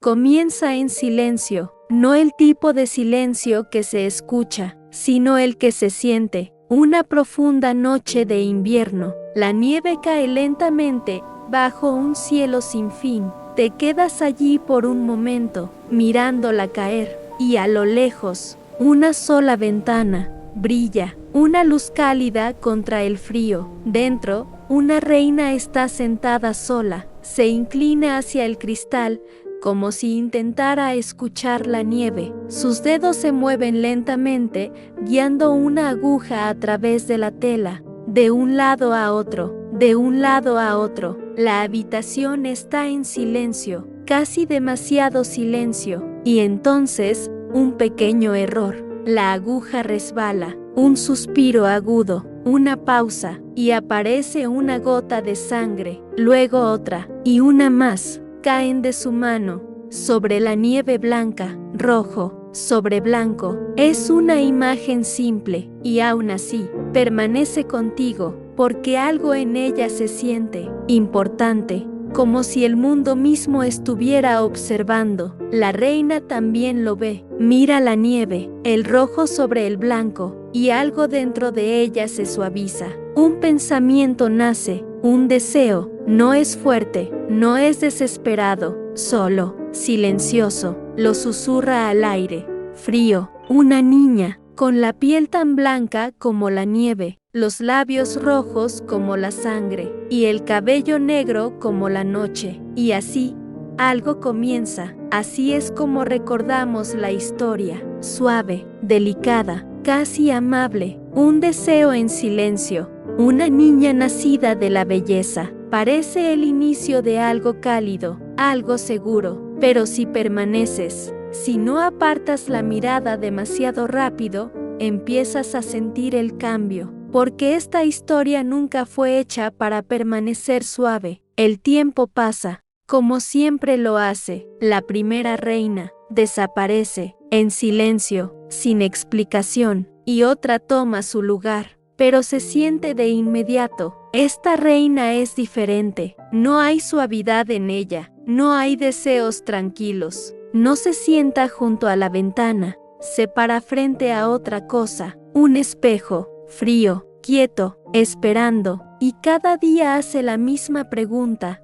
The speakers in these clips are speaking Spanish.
Comienza en silencio, no el tipo de silencio que se escucha, sino el que se siente. Una profunda noche de invierno, la nieve cae lentamente bajo un cielo sin fin. Te quedas allí por un momento, mirándola caer, y a lo lejos, una sola ventana brilla, una luz cálida contra el frío. Dentro, una reina está sentada sola, se inclina hacia el cristal, como si intentara escuchar la nieve. Sus dedos se mueven lentamente, guiando una aguja a través de la tela, de un lado a otro, de un lado a otro. La habitación está en silencio, casi demasiado silencio, y entonces, un pequeño error. La aguja resbala, un suspiro agudo, una pausa, y aparece una gota de sangre, luego otra, y una más. Caen de su mano, sobre la nieve blanca, rojo, sobre blanco. Es una imagen simple, y aún así, permanece contigo, porque algo en ella se siente importante, como si el mundo mismo estuviera observando. La reina también lo ve, mira la nieve, el rojo sobre el blanco, y algo dentro de ella se suaviza. Un pensamiento nace, un deseo. No es fuerte, no es desesperado, solo, silencioso, lo susurra al aire. Frío, una niña, con la piel tan blanca como la nieve, los labios rojos como la sangre, y el cabello negro como la noche. Y así, algo comienza. Así es como recordamos la historia, suave, delicada, casi amable, un deseo en silencio, una niña nacida de la belleza. Parece el inicio de algo cálido, algo seguro, pero si permaneces, si no apartas la mirada demasiado rápido, empiezas a sentir el cambio, porque esta historia nunca fue hecha para permanecer suave. El tiempo pasa, como siempre lo hace. La primera reina desaparece, en silencio, sin explicación, y otra toma su lugar. Pero se siente de inmediato. Esta reina es diferente. No hay suavidad en ella, no hay deseos tranquilos. No se sienta junto a la ventana, se para frente a otra cosa, un espejo, frío, quieto, esperando, y cada día hace la misma pregunta: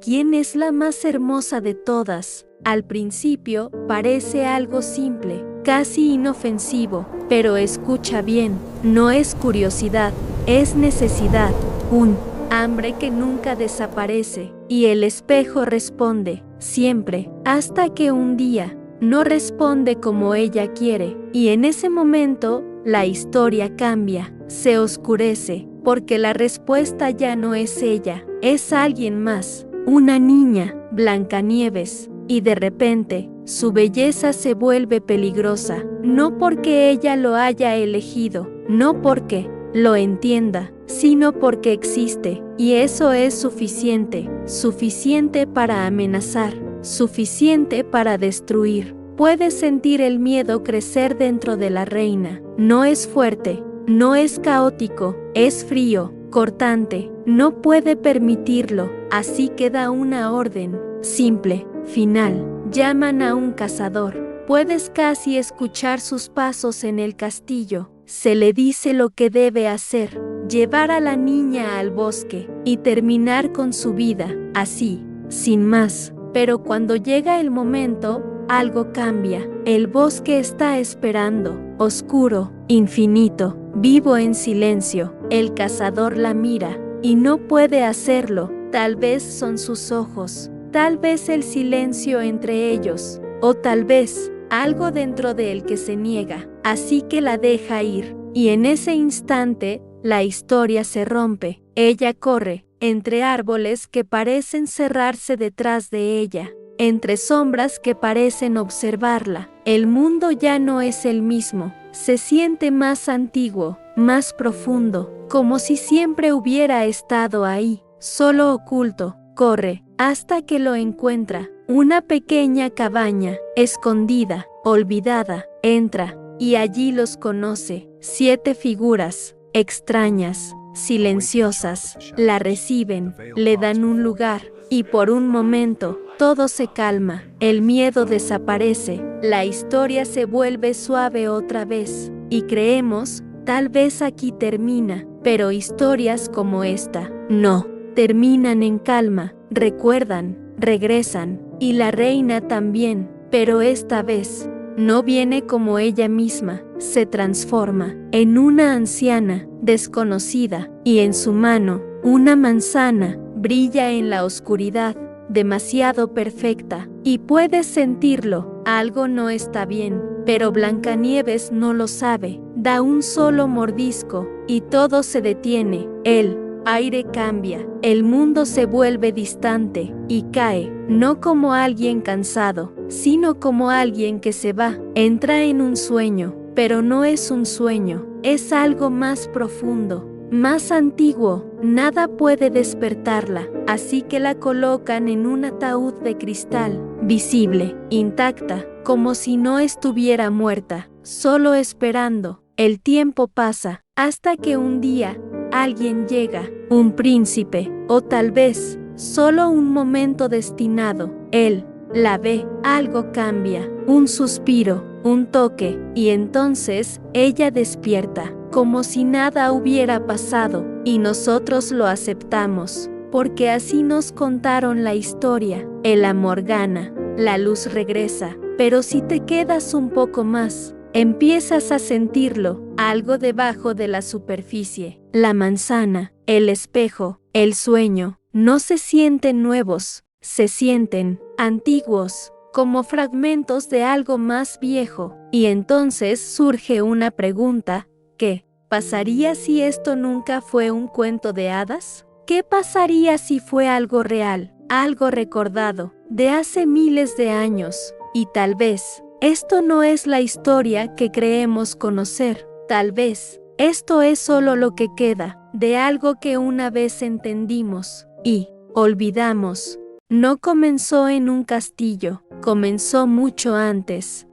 ¿quién es la más hermosa de todas? Al principio parece algo simple, casi inofensivo, pero escucha bien, no es curiosidad, es necesidad, un hambre que nunca desaparece, y el espejo responde, siempre, hasta que un día, no responde como ella quiere, y en ese momento, la historia cambia, se oscurece, porque la respuesta ya no es ella, es alguien más, una niña, Blancanieves. Y de repente, su belleza se vuelve peligrosa, no porque ella lo haya elegido, no porque lo entienda, sino porque existe, y eso es suficiente, suficiente para amenazar, suficiente para destruir. Puedes sentir el miedo crecer dentro de la reina. No es fuerte, no es caótico, es frío, cortante, no puede permitirlo, así que da una orden, simple, final. Llaman a un cazador. Puedes casi escuchar sus pasos en el castillo. Se le dice lo que debe hacer, llevar a la niña al bosque y terminar con su vida, así, sin más. Pero cuando llega el momento, algo cambia. El bosque está esperando, oscuro, infinito, vivo en silencio. El cazador la mira y no puede hacerlo. Tal vez son sus ojos, tal vez el silencio entre ellos, o tal vez algo dentro de él que se niega. Así que la deja ir, y en ese instante, la historia se rompe. Ella corre, entre árboles que parecen cerrarse detrás de ella, entre sombras que parecen observarla. El mundo ya no es el mismo, se siente más antiguo, más profundo, como si siempre hubiera estado ahí, solo oculto. Corre, hasta que lo encuentra, una pequeña cabaña, escondida, olvidada. Entra, y allí los conoce, 7 figuras, extrañas, silenciosas, la reciben, le dan un lugar, y por un momento, todo se calma, el miedo desaparece, la historia se vuelve suave otra vez, y creemos, tal vez aquí termina, pero historias como esta, no, terminan en calma, recuerdan, regresan, y la reina también, pero esta vez, no viene como ella misma, se transforma en una anciana, desconocida, y en su mano, una manzana, brilla en la oscuridad, demasiado perfecta, y puedes sentirlo, algo no está bien, pero Blancanieves no lo sabe, da un solo mordisco, y todo se detiene, el aire cambia, el mundo se vuelve distante, y cae, no como alguien cansado, sino como alguien que se va, entra en un sueño, pero no es un sueño, es algo más profundo, más antiguo, nada puede despertarla, así que la colocan en un ataúd de cristal, visible, intacta, como si no estuviera muerta, solo esperando. El tiempo pasa, hasta que un día, alguien llega, un príncipe, o tal vez, solo un momento destinado, él la ve, algo cambia, un suspiro, un toque, y entonces ella despierta, como si nada hubiera pasado, y nosotros lo aceptamos, porque así nos contaron la historia. El amor gana, la luz regresa, pero si te quedas un poco más, empiezas a sentirlo, algo debajo de la superficie. La manzana, el espejo, el sueño, no se sienten nuevos, se sienten antiguos, como fragmentos de algo más viejo. Y entonces surge una pregunta, ¿qué pasaría si esto nunca fue un cuento de hadas? ¿Qué pasaría si fue algo real, algo recordado, de hace miles de años? Y tal vez, esto no es la historia que creemos conocer, tal vez, esto es solo lo que queda, de algo que una vez entendimos, y olvidamos. No comenzó en un castillo, comenzó mucho antes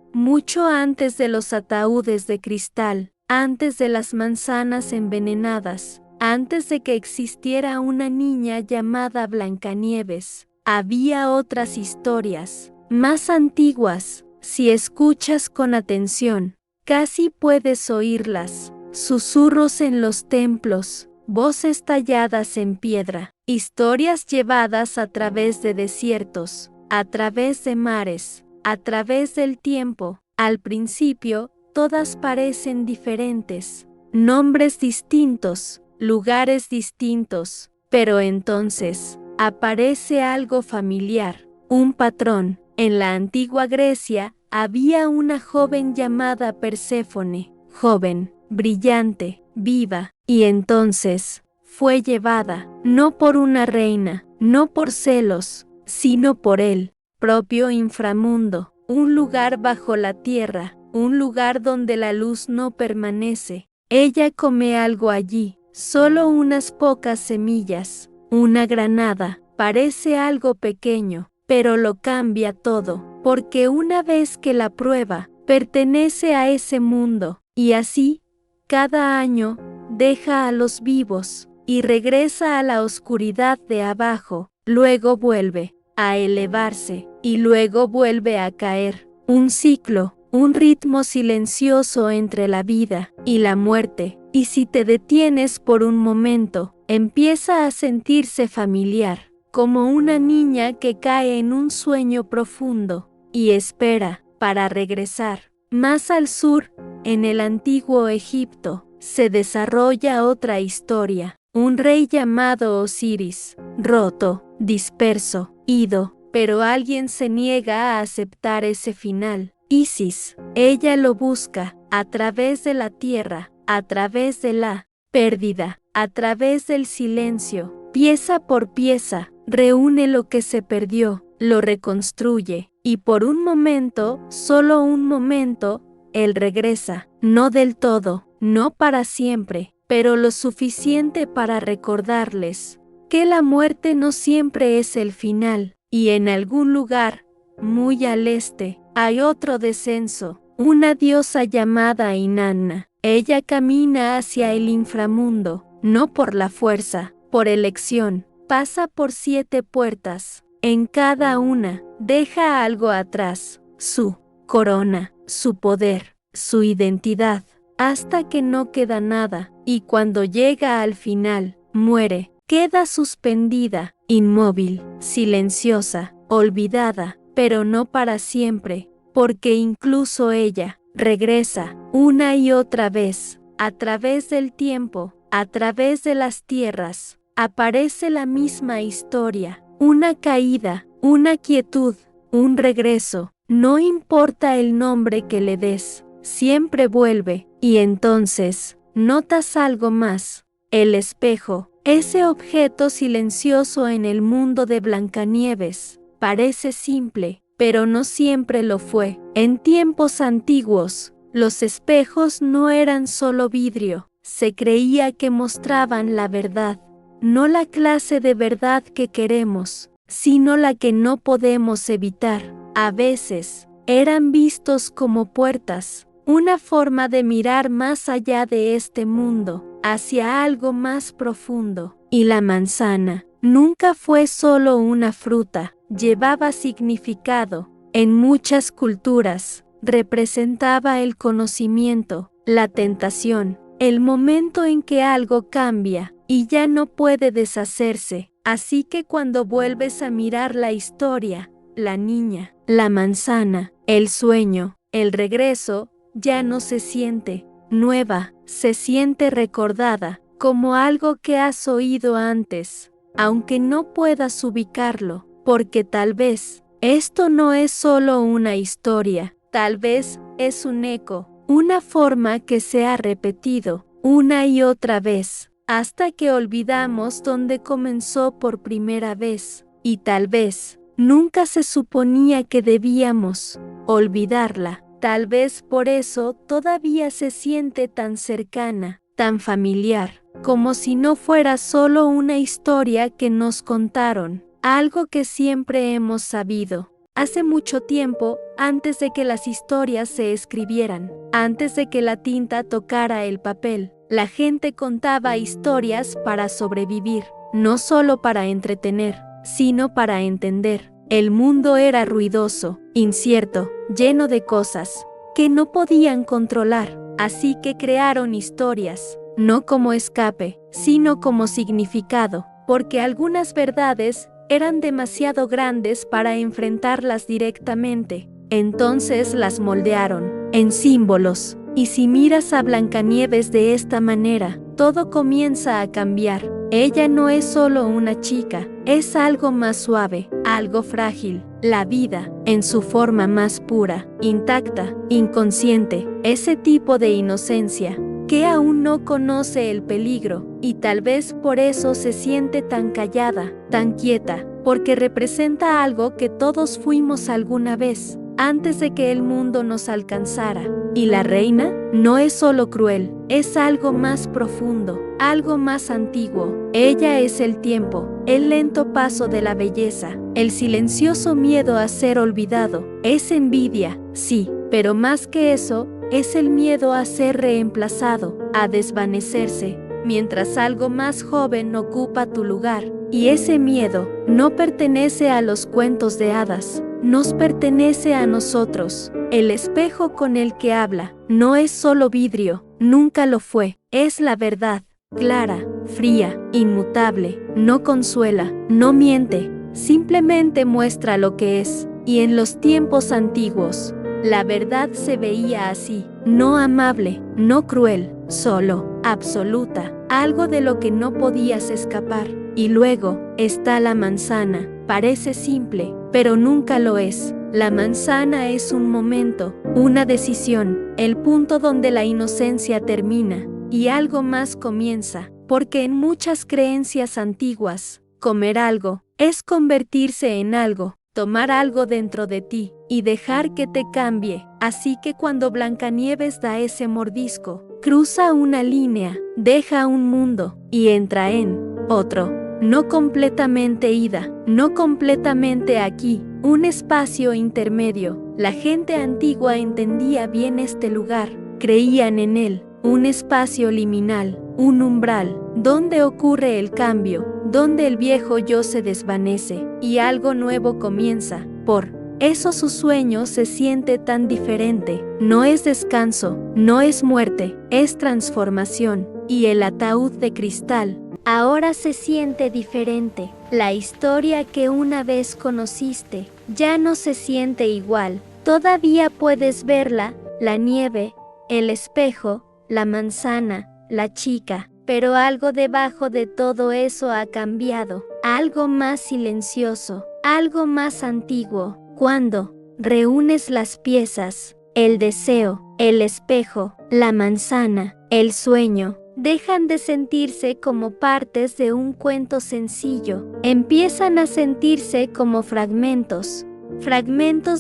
de los ataúdes de cristal, antes de las manzanas envenenadas, antes de que existiera una niña llamada Blancanieves. Había otras historias, más antiguas, si escuchas con atención, casi puedes oírlas, susurros en los templos, voces talladas en piedra, historias llevadas a través de desiertos, a través de mares, a través del tiempo. Al principio, todas parecen diferentes, nombres distintos, lugares distintos, pero entonces aparece algo familiar, un patrón. En la antigua Grecia había una joven llamada Perséfone, joven, brillante, viva, y entonces fue llevada, no por una reina, no por celos, sino por el propio inframundo, un lugar bajo la tierra, un lugar donde la luz no permanece. Ella come algo allí, solo unas pocas semillas, una granada, parece algo pequeño, pero lo cambia todo, porque una vez que la prueba, pertenece a ese mundo, y así, cada año, deja a los vivos, y regresa a la oscuridad de abajo, luego vuelve a elevarse, y luego vuelve a caer. Un ciclo, un ritmo silencioso entre la vida y la muerte, y si te detienes por un momento, empieza a sentirse familiar, como una niña que cae en un sueño profundo, y espera para regresar. Más al sur, en el antiguo Egipto, se desarrolla otra historia. Un rey llamado Osiris, roto, disperso, ido, pero alguien se niega a aceptar ese final. Isis, ella lo busca, a través de la tierra, a través de la pérdida, a través del silencio, pieza por pieza, reúne lo que se perdió, lo reconstruye, y por un momento, solo un momento, él regresa, no del todo, no para siempre, pero lo suficiente para recordarles que la muerte no siempre es el final, y en algún lugar, muy al este, hay otro descenso, una diosa llamada Inanna. Ella camina hacia el inframundo, no por la fuerza, por elección, pasa por 7 puertas, En cada una, deja algo atrás, su corona, su poder, su identidad, hasta que no queda nada, y cuando llega al final, muere, queda suspendida, inmóvil, silenciosa, olvidada, pero no para siempre, porque incluso ella regresa una y otra vez, a través del tiempo, a través de las tierras, aparece la misma historia, una caída, una quietud, un regreso, no importa el nombre que le des, siempre vuelve, y entonces, notas algo más, el espejo, ese objeto silencioso en el mundo de Blancanieves, parece simple, pero no siempre lo fue. En tiempos antiguos, los espejos no eran solo vidrio, se creía que mostraban la verdad, no la clase de verdad que queremos, sino la que no podemos evitar. A veces, eran vistos como puertas, una forma de mirar más allá de este mundo, hacia algo más profundo. Y la manzana nunca fue solo una fruta, llevaba significado. En muchas culturas, representaba el conocimiento, la tentación, el momento en que algo cambia y ya no puede deshacerse. Así que cuando vuelves a mirar la historia, la niña, la manzana, el sueño, el regreso, ya no se siente nueva, se siente recordada, como algo que has oído antes, aunque no puedas ubicarlo, porque tal vez esto no es solo una historia, tal vez es un eco, una forma que se ha repetido una y otra vez, hasta que olvidamos dónde comenzó por primera vez, y tal vez nunca se suponía que debíamos olvidarla. Tal vez por eso todavía se siente tan cercana, tan familiar, como si no fuera solo una historia que nos contaron, algo que siempre hemos sabido. Hace mucho tiempo, antes de que las historias se escribieran, antes de que la tinta tocara el papel, la gente contaba historias para sobrevivir, no solo para entretener, sino para entender. El mundo era ruidoso, incierto, lleno de cosas que no podían controlar, así que crearon historias, no como escape, sino como significado, porque algunas verdades eran demasiado grandes para enfrentarlas directamente. Entonces las moldearon en símbolos, y si miras a Blancanieves de esta manera, todo comienza a cambiar. Ella no es solo una chica, es algo más suave, algo frágil. La vida, en su forma más pura, intacta, inconsciente, ese tipo de inocencia que aún no conoce el peligro, y tal vez por eso se siente tan callada, tan quieta, porque representa algo que todos fuimos alguna vez, antes de que el mundo nos alcanzara. Y la reina no es solo cruel, es algo más profundo, algo más antiguo. Ella es el tiempo, el lento paso de la belleza, el silencioso miedo a ser olvidado. Es envidia, sí, pero más que eso, es el miedo a ser reemplazado, a desvanecerse, mientras algo más joven ocupa tu lugar. Y ese miedo no pertenece a los cuentos de hadas, nos pertenece a nosotros. El espejo con el que habla no es solo vidrio, nunca lo fue, es la verdad, clara, fría, inmutable, no consuela, no miente, simplemente muestra lo que es. Y en los tiempos antiguos, la verdad se veía así, no amable, no cruel, solo, absoluta, algo de lo que no podías escapar. Y luego está la manzana, parece simple, pero nunca lo es. La manzana es un momento, una decisión, el punto donde la inocencia termina y algo más comienza, porque en muchas creencias antiguas, comer algo es convertirse en algo, tomar algo dentro de ti y dejar que te cambie. Así que cuando Blancanieves da ese mordisco, cruza una línea, deja un mundo y entra en otro, no completamente ida, no completamente aquí, un espacio intermedio. La gente antigua entendía bien este lugar, creían en él, un espacio liminal, un umbral, donde ocurre el cambio, donde el viejo yo se desvanece y algo nuevo comienza. Por eso su sueño se siente tan diferente. No es descanso, no es muerte, es transformación. Y el ataúd de cristal ahora se siente diferente. La historia que una vez conociste ya no se siente igual. Todavía puedes verla, la nieve, el espejo, la manzana, la chica, pero algo debajo de todo eso ha cambiado. Algo más silencioso, algo más antiguo. Cuando reúnes las piezas, el deseo, el espejo, la manzana, el sueño, dejan de sentirse como partes de un cuento sencillo, empiezan a sentirse como fragmentos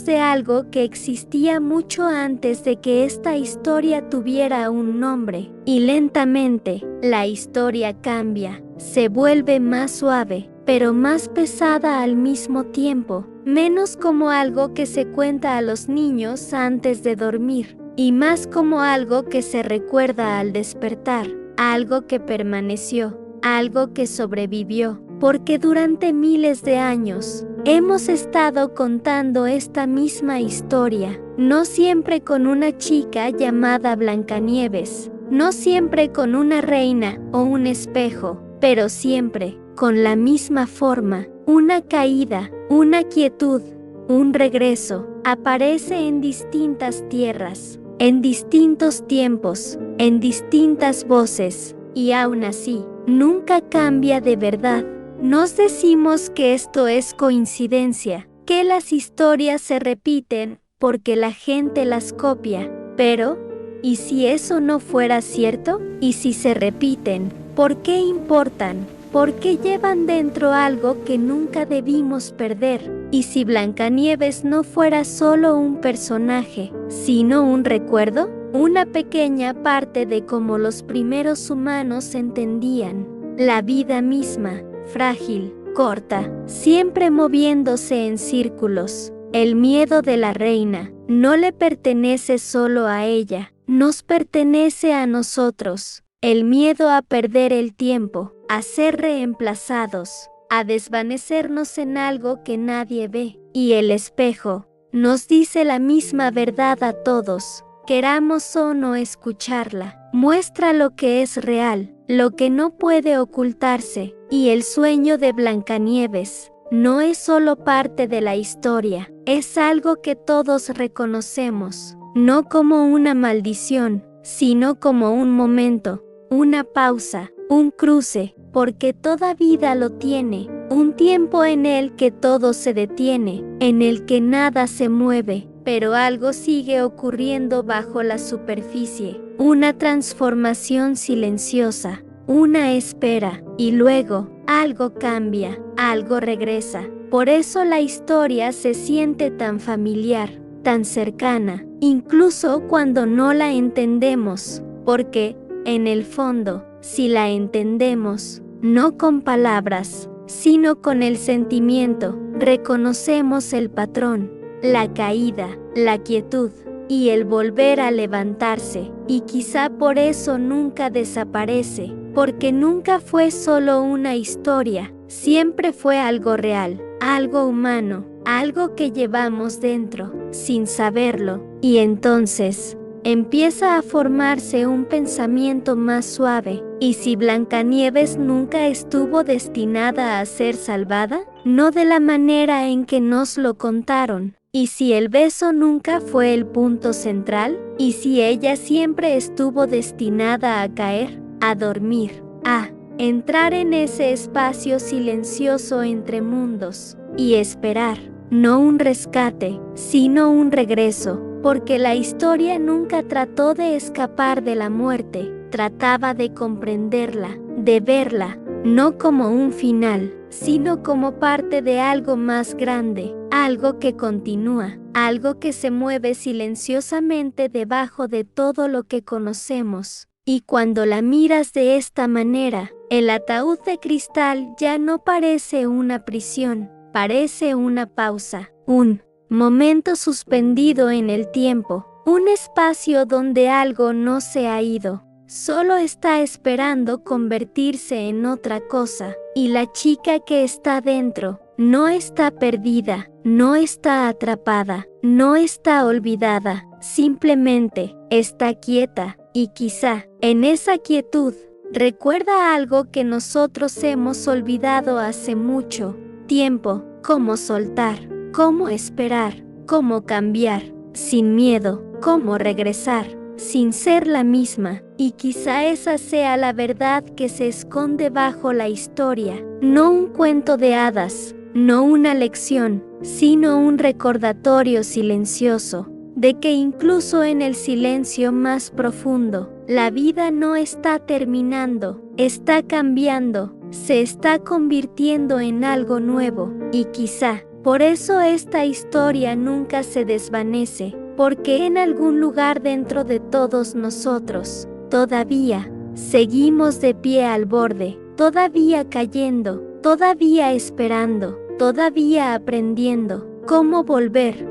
de algo que existía mucho antes de que esta historia tuviera un nombre. Y lentamente, la historia cambia, se vuelve más suave, pero más pesada al mismo tiempo, menos como algo que se cuenta a los niños antes de dormir, y más como algo que se recuerda al despertar. Algo que permaneció, algo que sobrevivió, porque durante miles de años hemos estado contando esta misma historia, no siempre con una chica llamada Blancanieves, no siempre con una reina o un espejo, pero siempre con la misma forma, una caída, una quietud, un regreso, aparece en distintas tierras, en distintos tiempos, en distintas voces, y aún así, nunca cambia de verdad. Nos decimos que esto es coincidencia, que las historias se repiten porque la gente las copia, pero, ¿y si eso no fuera cierto? ¿Y si se repiten? ¿Por qué importan? ¿Por qué llevan dentro algo que nunca debimos perder? ¿Y si Blancanieves no fuera solo un personaje, sino un recuerdo? Una pequeña parte de cómo los primeros humanos entendían la vida misma, frágil, corta, siempre moviéndose en círculos. El miedo de la reina no le pertenece solo a ella, nos pertenece a nosotros. El miedo a perder el tiempo, a ser reemplazados, a desvanecernos en algo que nadie ve. Y el espejo nos dice la misma verdad a todos, queramos o no escucharla. Muestra lo que es real, lo que no puede ocultarse. Y el sueño de Blancanieves no es solo parte de la historia, es algo que todos reconocemos, no como una maldición, sino como un momento, una pausa, un cruce, porque toda vida lo tiene, un tiempo en el que todo se detiene, en el que nada se mueve, pero algo sigue ocurriendo bajo la superficie, una transformación silenciosa, una espera, y luego algo cambia, algo regresa. Por eso la historia se siente tan familiar, tan cercana, incluso cuando no la entendemos, porque, en el fondo, si la entendemos, no con palabras, sino con el sentimiento, reconocemos el patrón, la caída, la quietud y el volver a levantarse, y quizá por eso nunca desaparece, porque nunca fue solo una historia, siempre fue algo real, algo humano, algo que llevamos dentro, sin saberlo, y entonces empieza a formarse un pensamiento más suave. ¿Y si Blancanieves nunca estuvo destinada a ser salvada? No de la manera en que nos lo contaron. ¿Y si el beso nunca fue el punto central? ¿Y si ella siempre estuvo destinada a caer, a dormir, a entrar en ese espacio silencioso entre mundos y esperar? No un rescate, sino un regreso, porque la historia nunca trató de escapar de la muerte, trataba de comprenderla, de verla, no como un final, sino como parte de algo más grande, algo que continúa, algo que se mueve silenciosamente debajo de todo lo que conocemos. Y cuando la miras de esta manera, el ataúd de cristal ya no parece una prisión, parece una pausa, un momento suspendido en el tiempo, un espacio donde algo no se ha ido, solo está esperando convertirse en otra cosa, y la chica que está dentro no está perdida, no está atrapada, no está olvidada, simplemente está quieta, y quizá, en esa quietud, recuerda algo que nosotros hemos olvidado hace mucho tiempo: cómo soltar, cómo esperar, cómo cambiar, sin miedo, cómo regresar, sin ser la misma. Y quizá esa sea la verdad que se esconde bajo la historia, no un cuento de hadas, no una lección, sino un recordatorio silencioso, de que incluso en el silencio más profundo, la vida no está terminando, está cambiando, se está convirtiendo en algo nuevo, y quizá por eso esta historia nunca se desvanece, porque en algún lugar dentro de todos nosotros, todavía seguimos de pie al borde, todavía cayendo, todavía esperando, todavía aprendiendo cómo volver.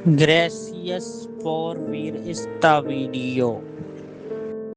Gracias por ver esta video.